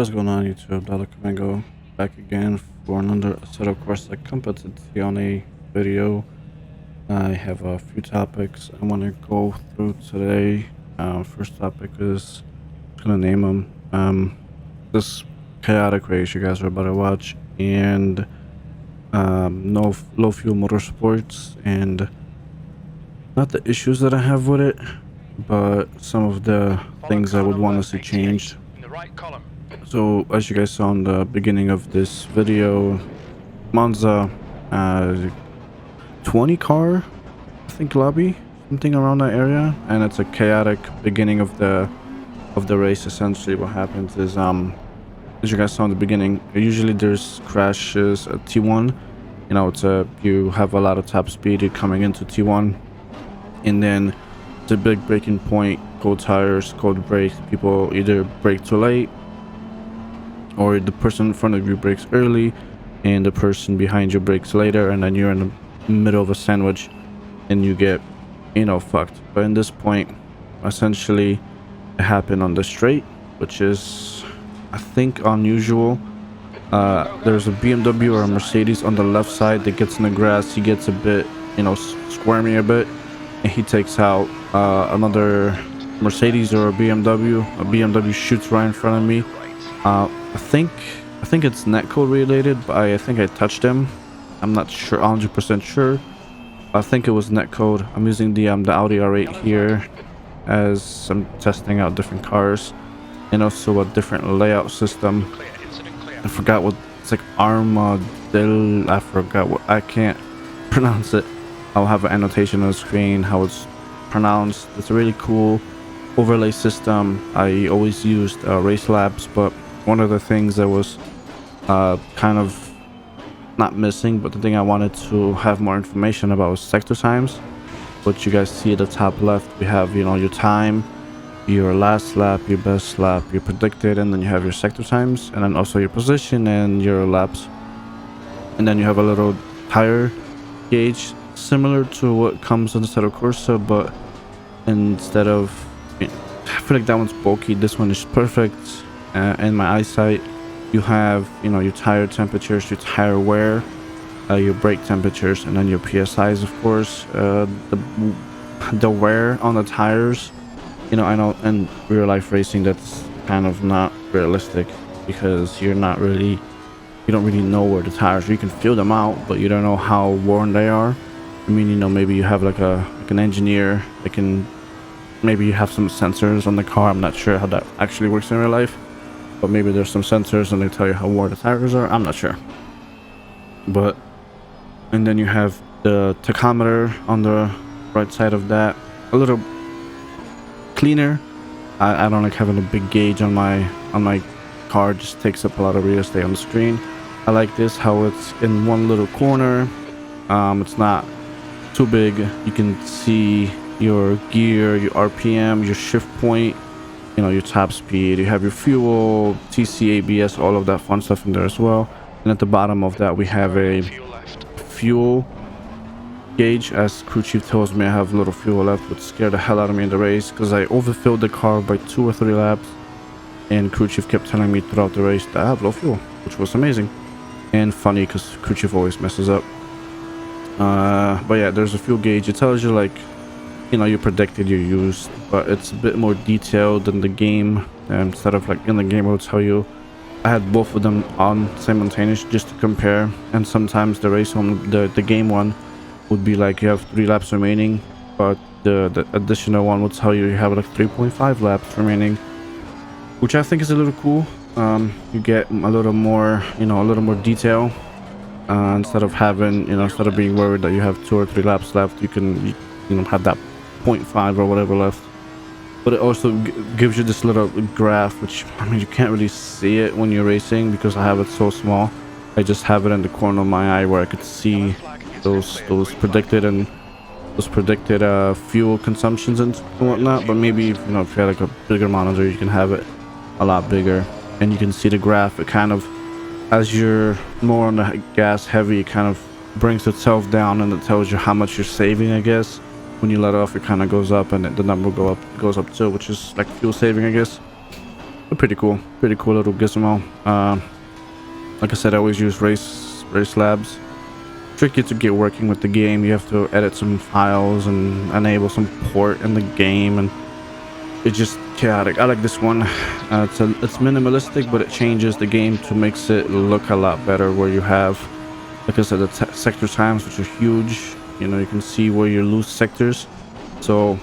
What is going on YouTube? Mango back again for another Assetto Corsa Competizione video. I have a few topics I want to go through today. First topic is, I'm gonna name them. This chaotic race you guys are about to watch, and no low fuel motorsports, and not the issues that I have with it, but some of the things I would want to see changed. So as you guys saw in the beginning of this video, MONZA 20 car, I think, lobby, something around that area, and it's a chaotic beginning of the race. Essentially what happens is, as you guys saw in the beginning, usually there's crashes at T1. You know, you have a lot of top speed, you're coming into T1, and then it's a big breaking point, cold tires, cold brakes. People either brake too late, or the person in front of you brakes early and the person behind you brakes later, and then you're in the middle of a sandwich and you get, you know, fucked. But in this point, essentially it happened on the straight, which is, I think, unusual. There's a BMW or a Mercedes on the left side that gets in the grass. He gets a bit, you know, squirmy a bit, and he takes out another Mercedes or a BMW. A BMW shoots right in front of me. I think it's netcode related, but I think I touched him. I'm not sure, 100% sure. I think it was netcode. I'm using the Audi R8 here as I'm testing out different cars, and also a different layout system. I forgot what it's like, Armadillo. I forgot what, I can't pronounce it. I'll have an annotation on the screen how it's pronounced. It's a really cool overlay system. I always used race labs, but one of the things that was kind of not missing, but the thing I wanted to have more information about was sector times. What you guys see at the top left, we have, you know, your time, your last lap, your best lap, your predicted, and then you have your sector times, and then also your position and your laps. And then you have a little tire gauge similar to what comes in the Assetto Corsa, but instead of, I feel like that one's bulky, this one is perfect. In my eyesight. You have, you know, your tire temperatures, your tire wear, your brake temperatures, and then your PSIs, of course. The wear on the tires, you know, I know in real life racing that's kind of not realistic, because you don't really know where the tires are. You can feel them out, but you don't know how worn they are. I mean, you know, maybe you have like an engineer that can, maybe you have some sensors on the car. I'm not sure how that actually works in real life, but maybe there's some sensors and they tell you how worn the tires are. I'm not sure. But, and then you have the tachometer on the right side of that, a little cleaner. I don't like having a big gauge on my car. It just takes up a lot of real estate on the screen. I like this, how it's in one little corner. It's not too big. You can see your gear, your RPM, your shift point, you know, your top speed. You have your fuel, TC, ABS, all of that fun stuff in there as well. And at the bottom of that we have a fuel gauge. As crew chief tells me I have little fuel left, which scared the hell out of me in the race, because I overfilled the car by 2 or 3 laps, and crew chief kept telling me throughout the race that I have low fuel, which was amazing and funny because crew chief always messes up. But yeah, there's a fuel gauge. It tells you, like, you know, you predicted you used, but it's a bit more detailed than the game. Instead of, like, in the game it will tell you. I had both of them on simultaneous just to compare, and sometimes the race one, the game one, would be like you have 3 laps remaining, but the additional one would tell you you have like 3.5 laps remaining, which I think is a little cool. You get a little more, you know, a little more detail, instead of having, you know, instead of being worried that you have 2 or 3 laps left, you can, you know, have that 0.5 or whatever left. But it also gives you this little graph, which, I mean, you can't really see it when you're racing because I have it so small. I just have it in the corner of my eye where I could see those predicted fuel consumptions and whatnot. But maybe, you know, if you had like a bigger monitor, you can have it a lot bigger, and you can see the graph. It kind of, as you're more on the gas heavy, it kind of brings itself down, and it tells you how much you're saving, I guess. When you let off, it kind of goes up, and the number goes up too, which is like fuel saving, I guess. But pretty cool little gizmo. Like I said, I always use race labs. Tricky to get working with the game. You have to edit some files and enable some port in the game, and it's just chaotic. I like this one. It's minimalistic, but it changes the game to makes it look a lot better, where you have, like I said, the sector times, which are huge. You know, you can see where you lose sectors. So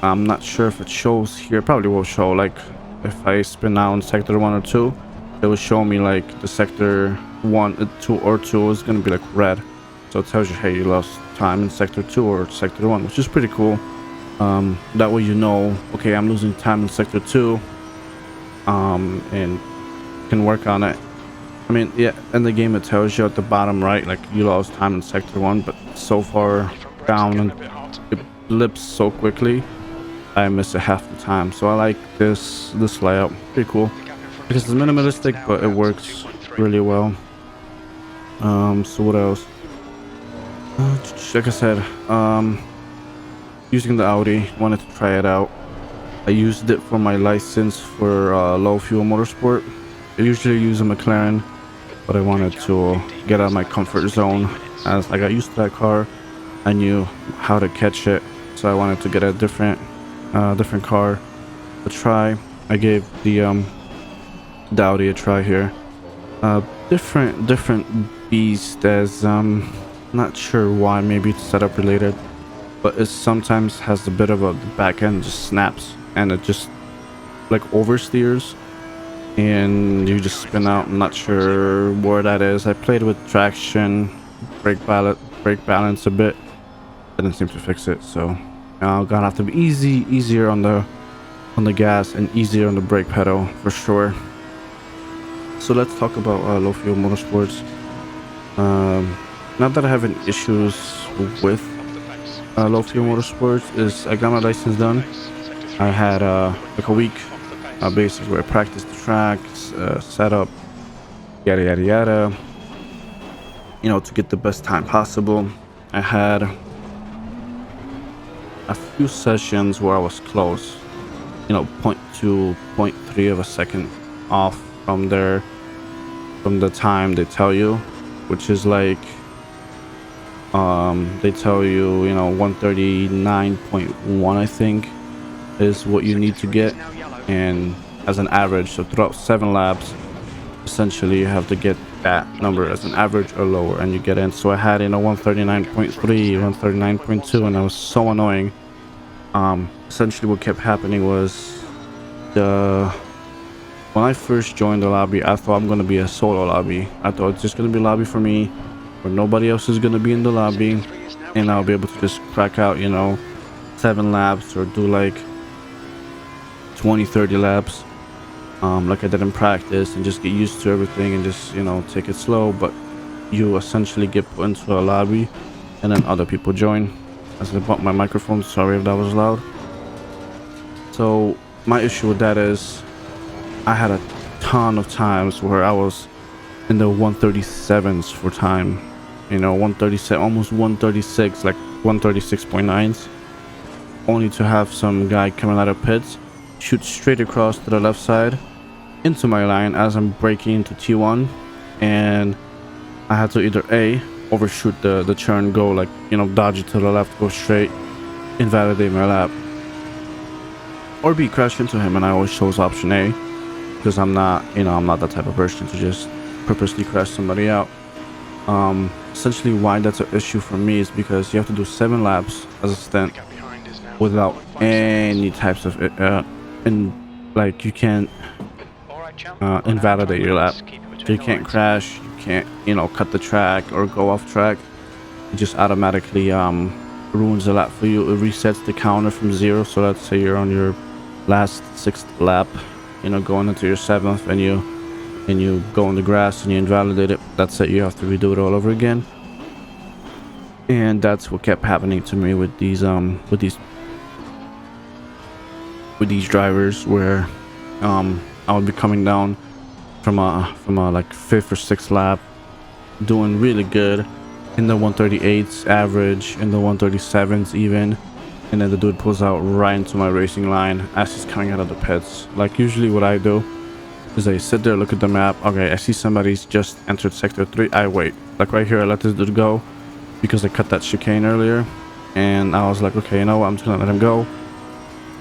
I'm not sure if it shows here. It probably will show, like if I spin out in sector 1 or 2, it will show me like the sector 1, 2 or 2 is going to be like red. So it tells you, hey, you lost time in sector 2 or sector 1, which is pretty cool. That way you know, okay, I'm losing time in sector 2, and can work on it. I mean, yeah, in the game it tells you at the bottom right, like you lost time in sector 1, but so far down and it blips so quickly, I miss it half the time. So I like this layout. Pretty cool because it's minimalistic, but it works really well. So what else? Like I said, using the Audi, wanted to try it out. I used it for my license for low fuel motorsport. I usually use a McLaren, but I wanted to get out of my comfort zone, as I got used to that car. I knew how to catch it, so I wanted to get a different car to try. I gave the Audi a try here. Different beast, as not sure why, maybe it's setup related, but it sometimes has a bit of the back end just snaps and it just like oversteers and you just spin out. I'm not sure where that is. I played with traction, brake balance a bit, didn't seem to fix it. So gonna have to be easier on the gas and easier on the brake pedal for sure. So let's talk about low fuel motorsports. Not that I have any issues with low fuel motorsports. Is I got my license done. I had like a week basically where I practiced the tracks, setup, yada yada yada, you know, to get the best time possible. I had a few sessions where I was close, you know, 0.2, 0.3 of a second off from the time they tell you, which is like they tell you, you know, 139.1 I think is what you need to get, and as an average, so throughout 7 laps essentially you have to get that number as an average or lower and you get in. So I had, you know, 139.3, 139.2, and that was so annoying. Essentially what kept happening was when I first joined the lobby, I thought I'm gonna be a solo lobby. I thought it's just gonna be a lobby for me, where nobody else is gonna be in the lobby, and I'll be able to just crack out, you know, 7 laps or do like 20-30 laps, like I did in practice, and just get used to everything and just, you know, take it slow. But you essentially get put into a lobby and then other people join. As I bumped my microphone, sorry if that was loud. So my issue with that is I had a ton of times where I was in the 137s for time, you know, 137, almost 136, like 136.9s, only to have some guy coming out of pits shoot straight across to the left side into my line as I'm braking into T1, and I had to either A, overshoot the turn, go like, you know, dodge it to the left, go straight, invalidate my lap, or B, crash into him. And I always chose option A, because I'm not, you know, I'm not that type of person to just purposely crash somebody out. Essentially why that's an issue for me is because you have to do 7 laps as a stint without any types of like you can't invalidate your lap. So you can't crash, you can't, you know, cut the track or go off track. It just automatically ruins the lap for you. It resets the counter from 0. So let's say you're on your last 6th lap, you know, going into your 7th, and you go in the grass and you invalidate it. That's it, you have to redo it all over again. And that's what kept happening to me with these drivers, where I would be coming down from a like 5th or 6th lap, doing really good in the 138s average, in the 137s even, and then the dude pulls out right into my racing line as he's coming out of the pits. Like usually what I do Because I sit there, look at the map. Okay, I see somebody's just entered sector 3. I wait. Like right here, I let this dude go because I cut that chicane earlier. And I was like, okay, you know what? I'm just gonna let him go.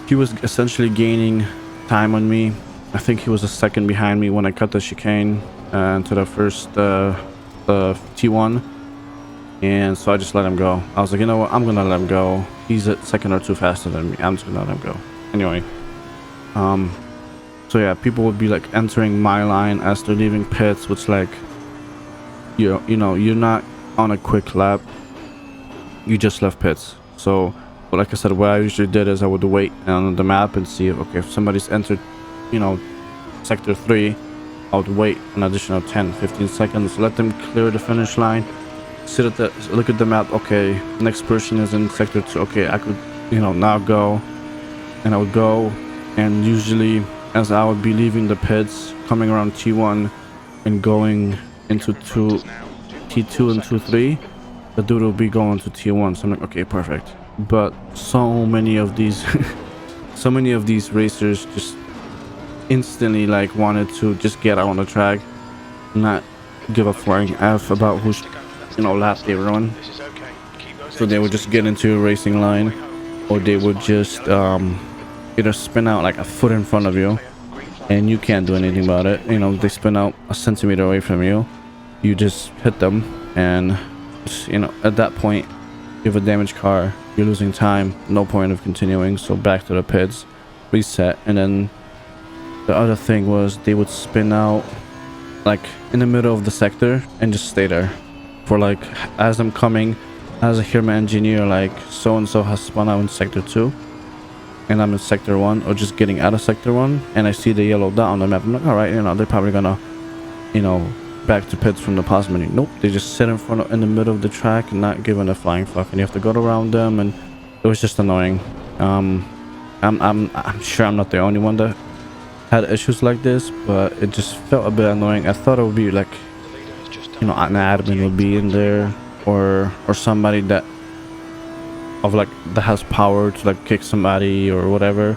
He was essentially gaining time on me. I think he was a second behind me when I cut the chicane into the first T1. And so I just let him go. I was like, you know what? I'm gonna let him go. He's a second or two faster than me. I'm just gonna let him go. Anyway, so yeah, people would be like entering my line as they're leaving pits, which like, you know, you're not on a quick lap. You just left pits. So, but like I said, what I usually did is I would wait on the map and see if, okay, if somebody's entered, you know, sector 3, I would wait an additional 10-15 seconds, let them clear the finish line, sit at the, look at the map. Okay, next person is in sector 2. Okay, I could, you know, now go. And I would go, and usually as I would be leaving the pits, coming around T1 and going into T2 and T3, the dude will be going to T1. So I'm like, okay, perfect. But so many of these so many of these racers just instantly like wanted to just get out on the track, not give a flying F about who's, you know, lap they were on. So they would just get into a racing line, or they would just either spin out like a foot in front of you and you can't do anything about it. You know, they spin out a centimeter away from you, you just hit them, and just, you know, at that point you have a damaged car, you're losing time, no point of continuing. So back to the pits, reset. And then the other thing was they would spin out like in the middle of the sector and just stay there for like, as I'm coming, as I hear my engineer like so and so has spun out in sector 2 and I'm in sector 1, or just getting out of sector 1, and I see the yellow dot on the map. I'm like, all right, you know, they're probably gonna, you know, back to pits from the plasma. Nope, they just sit in front in the middle of the track and not giving a flying fuck, and you have to go around them, and it was just annoying. I'm sure I'm not the only one that had issues like this, but it just felt a bit annoying. I thought it would be like, you know, an admin would be in there, or somebody that has power to like kick somebody or whatever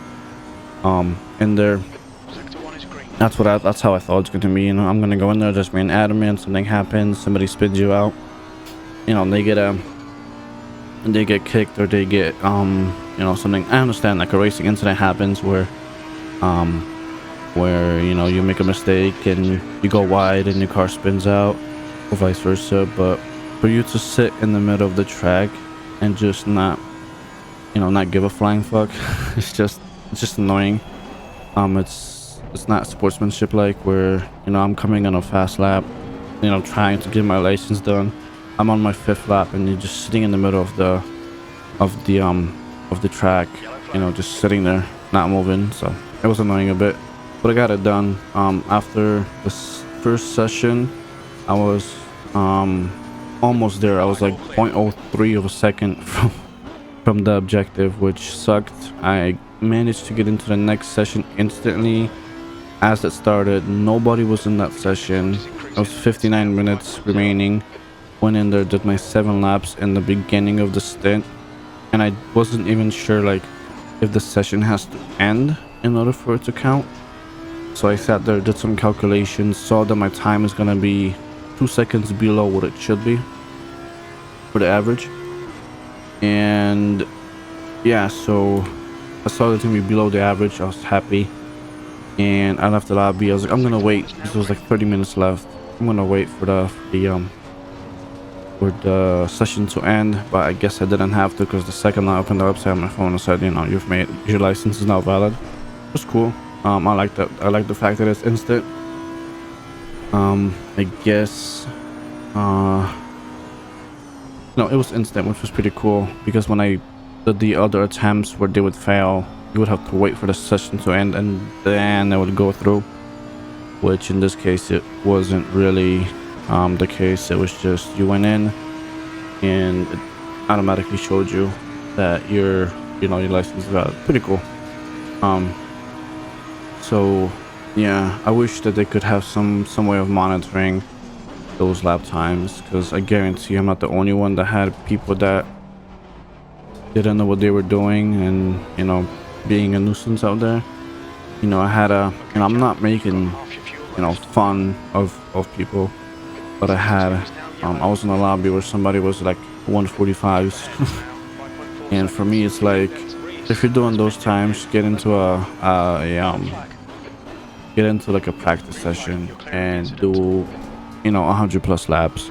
in there. That's how I thought it's going to be. You know, I'm gonna go in there, just be an admin, something happens, somebody spins you out, you know, they get kicked, or they get you know, something. I understand like a racing incident happens where you know, you make a mistake and you go wide and your car spins out, or vice versa. But for you to sit in the middle of the track and just not, you know, not give a flying fuck, it's just annoying. It's not sportsmanship like, where, you know, I'm coming on a fast lap, you know, trying to get my license done. I'm on my 5th lap and you're just sitting in the middle of the track, you know, just sitting there not moving. So it was annoying a bit, but I got it done. After this first session, I was almost there. I was like 0.03 of a second from the objective, which sucked. I managed to get into the next session instantly as it started. Nobody was in that session. It was 59 minutes remaining. Went in there, did my 7 laps in the beginning of the stint, and I wasn't even sure like if the session has to end in order for it to count. So I sat there, did some calculations, saw that my time is gonna be 2 seconds below what it should be for the average. And yeah, so I saw it to be below the average. I was happy, and I left the lobby. I was like, I'm gonna wait. There was like 30 minutes left. I'm gonna wait for the session to end, but I guess I didn't have to, because the second I opened the website on my phone and said, you know, your license is now valid. It was cool. I like that. I like the fact that it's instant. I guess no, it was instant, which was pretty cool, because when I did the other attempts where they would fail, you would have to wait for the session to end and then it would go through, which in this case it wasn't really the case. It was just you went in and it automatically showed you that your license is valid. Pretty cool. So yeah, I wish that they could have some way of monitoring those lap times, because I guarantee I'm not the only one that had people that didn't know what they were doing and, you know, being a nuisance out there. You know, I had I'm not making fun of people that I had. I was in a lobby where somebody was like 145s, and for me it's like, if you're doing those times, get into get into like a practice session and do 100 plus laps,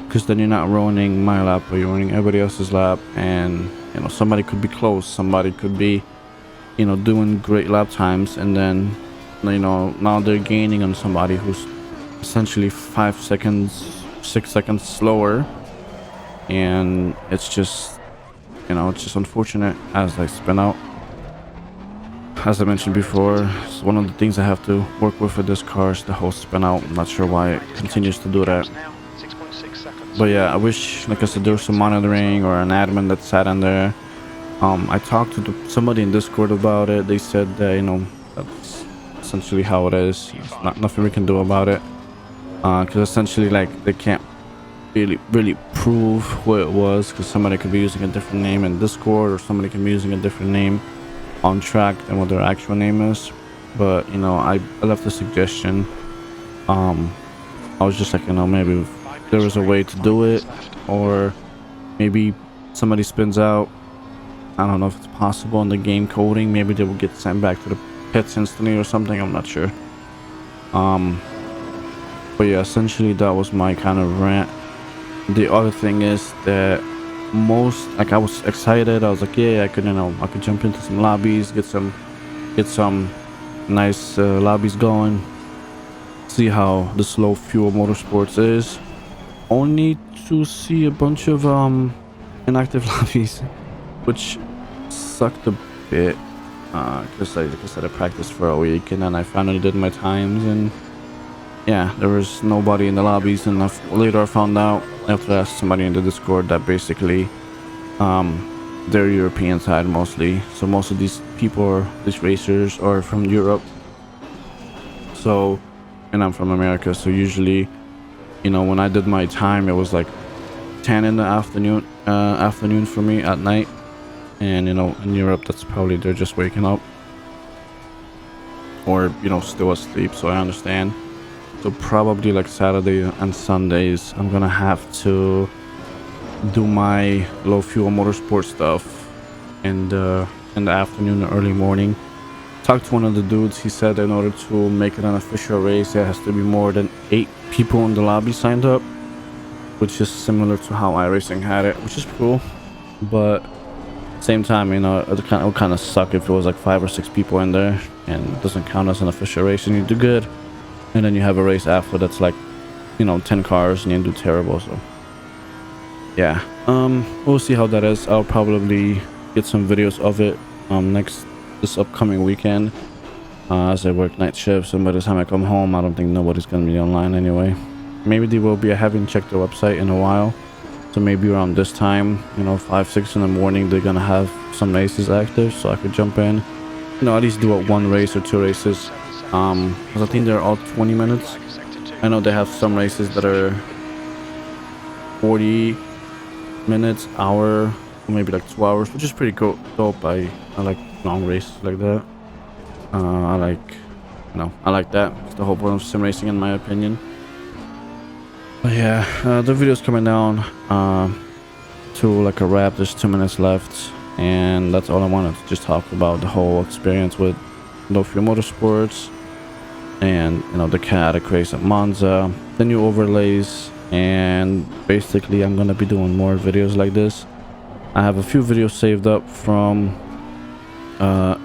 because then you're not ruining my lap, but you're ruining everybody else's lap. And somebody could be close, somebody could be doing great lap times, and then now they're gaining on somebody who's essentially 5 seconds 6 seconds slower. And it's just it's just unfortunate as I spin out. As I mentioned before, it's one of the things I have to work with this car is the whole spin out. I'm not sure why it continues to do that. But yeah, I wish, like I said, there was some monitoring or an admin that sat in there. I talked to somebody in Discord about it. They said that that's essentially how it is. It's nothing we can do about it, because essentially, like, they can't really prove who it was, because somebody could be using a different name in Discord, or somebody can be using a different name on track than what their actual name is. But I left a suggestion. I was just like, maybe if there was a way to do it, or maybe somebody spins out. I don't know if it's possible in the game coding. Maybe they will get sent back to the pits instantly or something. I'm not sure. But yeah, essentially that was my kind of rant. The other thing is that I was excited. I was like, yeah, I could jump into some lobbies, get some nice lobbies going, see how the slow fuel motorsports is, only to see a bunch of inactive lobbies, which sucked a bit, because like I said, I practiced for a week, and then I finally did my times, and yeah, there was nobody in the lobbies. And later I found out, after I asked somebody in the Discord, that basically they're European side mostly, so most of these people, these racers, are from Europe. So, and I'm from America, so usually when I did my time, it was like 10 in the afternoon for me, at night. And in Europe, that's probably they're just waking up, or still asleep, so I understand. So probably like Saturday and Sundays, I'm gonna have to do my low fuel motorsport stuff in the afternoon or early morning. Talked to one of the dudes. He said in order to make it an official race, there has to be more than 8 people in the lobby signed up, which is similar to how iRacing had it, which is cool. But same time, it would kind of suck if it was like 5 or 6 people in there and it doesn't count as an official race and you do good, and then you have a race after that's like 10 cars and you do terrible. So yeah, we'll see how that is. I'll probably get some videos of it this upcoming weekend, as I work night shifts, and by the time I come home, I don't think nobody's gonna be online anyway. Maybe they will be. I haven't checked their website in a while, so maybe around this time, 5-6 in the morning, they're gonna have some races active, so I could jump in, at least do 1 race or 2 races, because I think they're all 20 minutes. I know they have some races that are 40 minutes, hour, or maybe like 2 hours, which is pretty cool. Dope. I like long races like that. I like that. It's the whole point of sim racing, in my opinion. But yeah, the video's coming down to like a wrap. There's 2 minutes left, and that's all I wanted to just talk about, the whole experience with low fuel motorsports, and the chaotic race at Monza, the new overlays, and basically I'm gonna be doing more videos like this. I have a few videos saved up from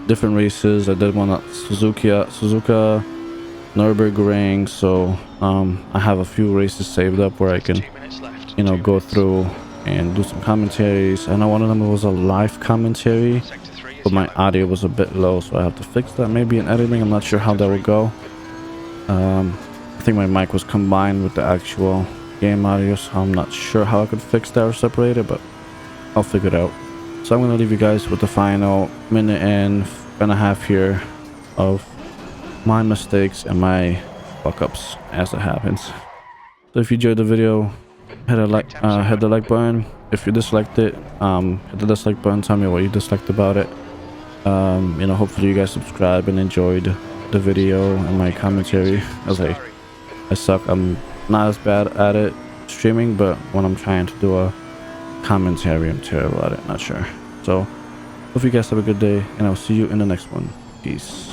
different races. I did one at Suzuka Nürburgring, so I have a few races saved up where I can go through and do some commentaries. I know one of them was a live commentary, but my audio was a bit low, so I have to fix that maybe in editing. I'm not sure how that will go. I think my mic was combined with the actual game audio, so I'm not sure how I could fix that or separate it, but I'll figure it out. So I'm gonna leave you guys with the final minute and a half here of my mistakes and my fuck ups as it happens. So if you enjoyed the video, hit the like button. If you disliked it, hit the dislike button. Tell me what you disliked about it. Hopefully you guys subscribe and enjoyed the video and my commentary. I was like, I suck. I'm not as bad at it streaming, but when I'm trying to do a commentary, I'm terrible at it. Not sure. So hope you guys have a good day, and I'll see you in the next one. Peace.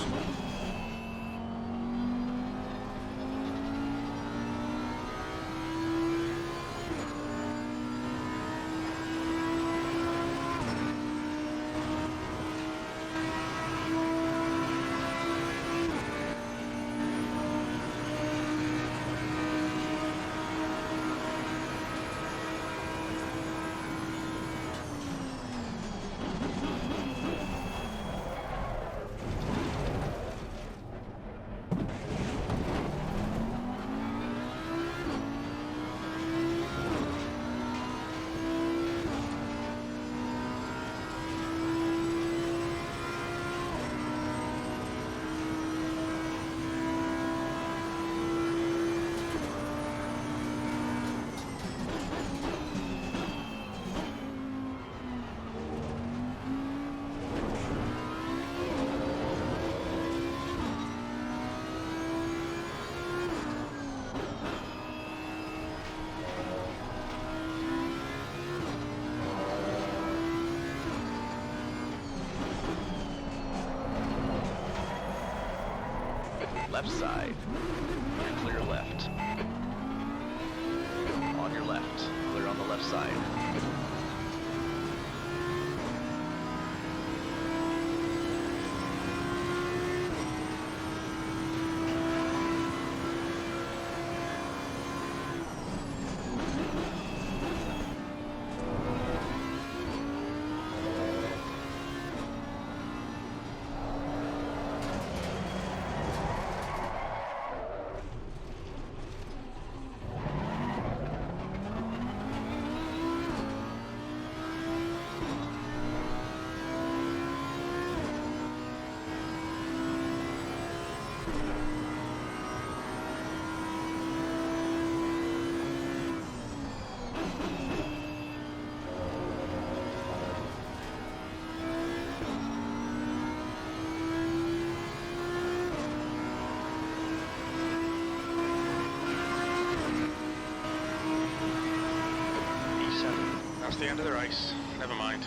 Left side, and clear left. On your left, clear on the left side. That's the end of the race. Never mind.